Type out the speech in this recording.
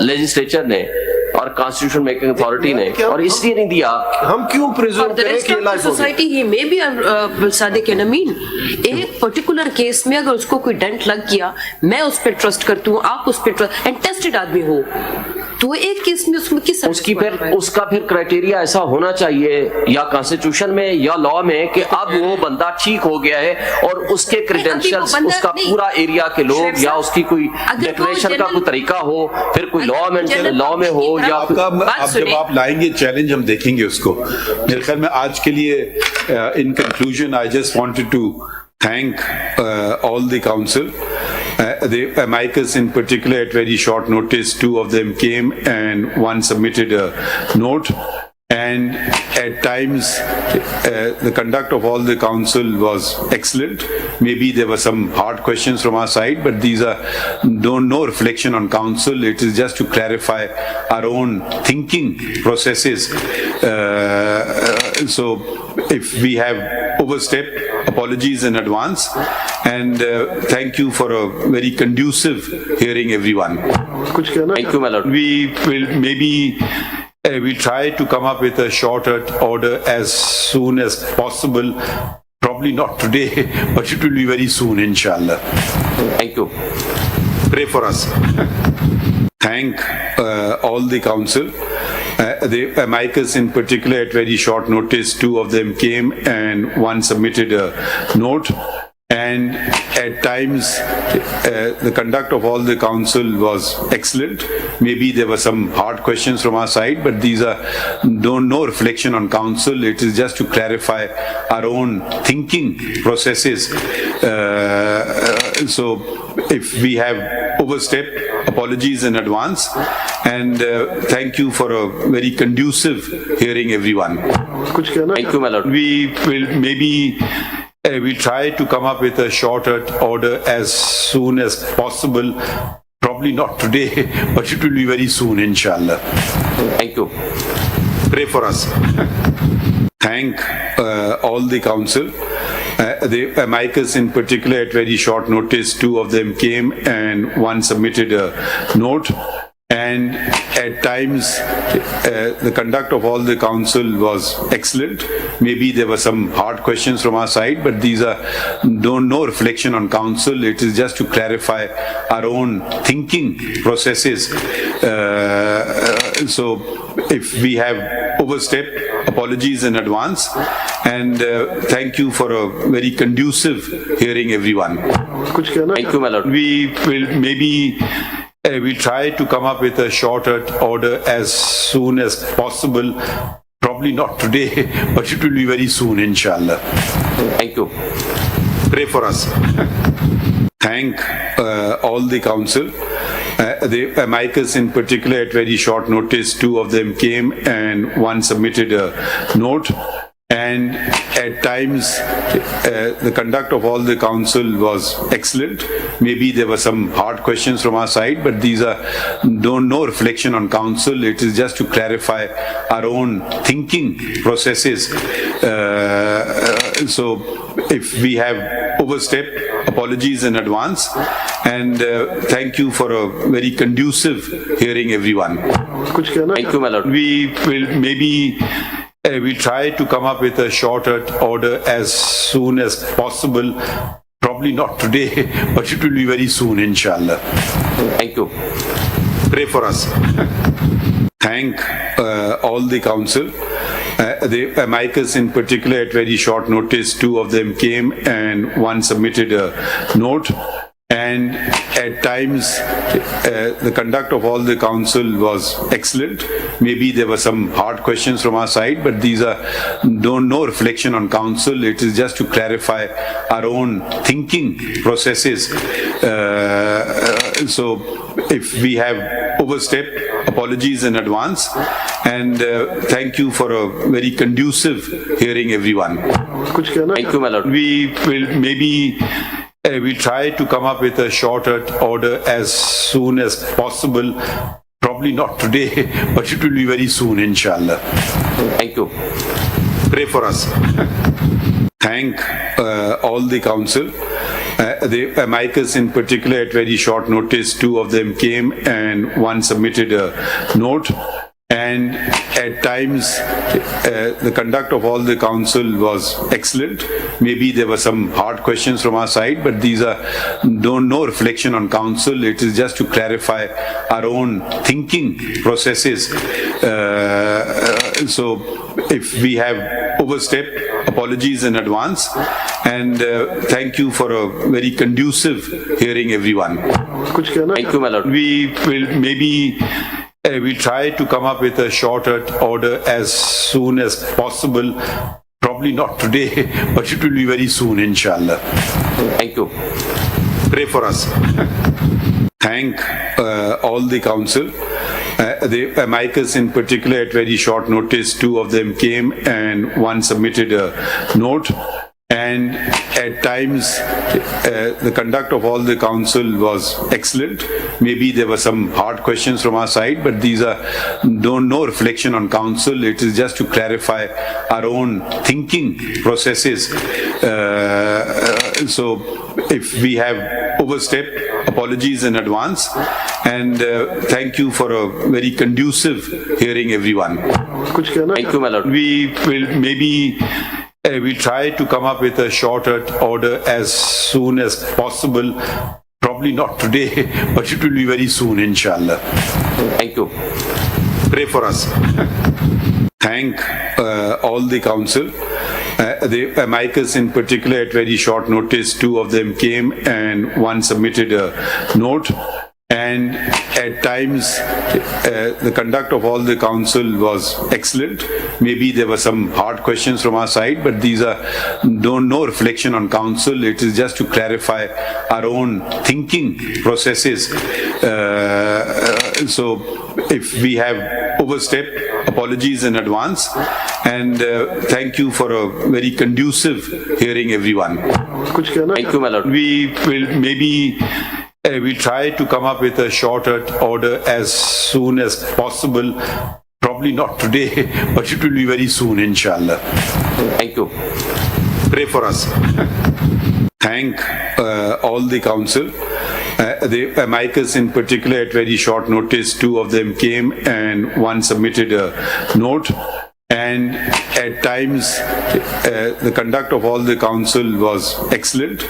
Legislature ने और constitution making authority ने, और इसलिए नहीं दिया। हम क्यों प्रिज्यूम करें कि लाइफ सोसाइटी ही मे बी सादिक नमीन एक पर्टिकुलर केस में अगर उसको कोई डेंट लग गया, मैं उस पर ट्रस्ट करती हूँ, आप उस पर ट्रस्ट, एंड टेस्टेड आदमी हो, तो एक केस में उसमें किस उसका फिर क्राइटेरिया ऐसा होना चाहिए या कॉन्स्टिट्यूशन में या लॉ में कि अब वो बंदा ठीक हो गया है और उसके क्रेडेंशियल्स, उसका पूरा एरिया के लोग, या उसकी कोई डिक्लेरेशन का कोई तरीका हो, फिर कोई लॉ में हो, या जब आप लाएंगे चैलेंज हम देखेंगे उसको। मेरे ख्याल में आज के लिए in conclusion I just wanted to thank all the council. The amicus in particular, at very short notice, 2 of them came and 1 submitted a note. And at times, the conduct of all the council was excellent. Maybe there were some hard questions from our side, but these are no reflection on council. It is just to clarify our own thinking processes. So if we have overstepped, apologies in advance, and thank you for a very conducive hearing, everyone. Thank you, my lord. We will maybe we try to come up with a shorter order as soon as possible. Probably not today, but it will be very soon, inshallah. Thank you. Pray for us. Thank all the council. The amicus in particular, at very short notice, 2 of them came and 1 submitted a note. And at times, the conduct of all the council was excellent. Maybe there were some hard questions from our side, but these are no reflection on council. It is just to clarify our own thinking processes. So if we have overstepped, apologies in advance, and thank you for a very conducive hearing, everyone. Thank you, my lord. We will maybe we try to come up with a shorter order as soon as possible. Probably not today, but it will be very soon, inshallah. Thank you. Pray for us. Thank all the council. The amicus in particular, at very short notice, 2 of them came and 1 submitted a note. And at times, the conduct of all the council was excellent. Maybe there were some hard questions from our side, but these are no reflection on council. It is just to clarify our own thinking processes. So if we have overstepped, apologies in advance, and thank you for a very conducive hearing, everyone. Thank you, my lord. We will maybe we try to come up with a shorter order as soon as possible. Probably not today, but it will be very soon, inshallah. Thank you. Pray for us. Thank all the council. The amicus in particular, at very short notice, 2 of them came and 1 submitted a note. And at times, the conduct of all the council was excellent. Maybe there were some hard questions from our side, but these are no reflection on council. It is just to clarify our own thinking processes. So if we have overstepped, apologies in advance, and thank you for a very conducive hearing, everyone. Thank you, my lord. We will maybe we try to come up with a shorter order as soon as possible. Probably not today, but it will be very soon, inshallah. Thank you. Pray for us. Thank all the council. The amicus in particular, at very short notice, 2 of them came and 1 submitted a note. And at times, the conduct of all the council was excellent. Maybe there were some hard questions from our side, but these are no reflection on council. It is just to clarify our own thinking processes. So if we have overstepped, apologies in advance, and thank you for a very conducive hearing, everyone. Thank you, my lord. We will maybe we try to come up with a shorter order as soon as possible. Probably not today, but it will be very soon, inshallah. Thank you. Pray for us. Thank all the council. The amicus in particular, at very short notice, two of them came and one submitted a note. And at times, the conduct of all the council was excellent. Maybe there were some hard questions from our side, but these are no reflection on council. It is just to clarify our own thinking processes. So if we have overstepped, apologies in advance. And thank you for a very conducive hearing, everyone. Thank you, my lord. We will maybe we try to come up with a shorter order as soon as possible. Probably not today, but it will be very soon, inshallah. Thank you. Pray for us. Thank all the council. The amicus in particular, at very short notice, two of them came and one submitted a note. And at times, the conduct of all the council was excellent. Maybe there were some hard questions from our side, but these are no reflection on council. It is just to clarify our own thinking processes. So if we have overstepped, apologies in advance. And thank you for a very conducive hearing, everyone. Thank you, my lord. We will maybe we try to come up with a shorter order as soon as possible. Probably not today, but it will be very soon, inshallah. Thank you. Pray for us. Thank all the council. The amicus in particular, at very short notice, two of them came and one submitted a note. And at times, the conduct of all the council was excellent. Maybe there were some hard questions from our side, but these are no reflection on council. It is just to clarify our own thinking processes. So if we have overstepped, apologies in advance. And thank you for a very conducive hearing, everyone. Thank you, my lord. We will maybe we try to come up with a shorter order as soon as possible. Probably not today, but it will be very soon, inshallah. Thank you. Pray for us. Thank all the council. The amicus in particular, at very short notice, two of them came and one submitted a note. And at times, the conduct of all the council was excellent.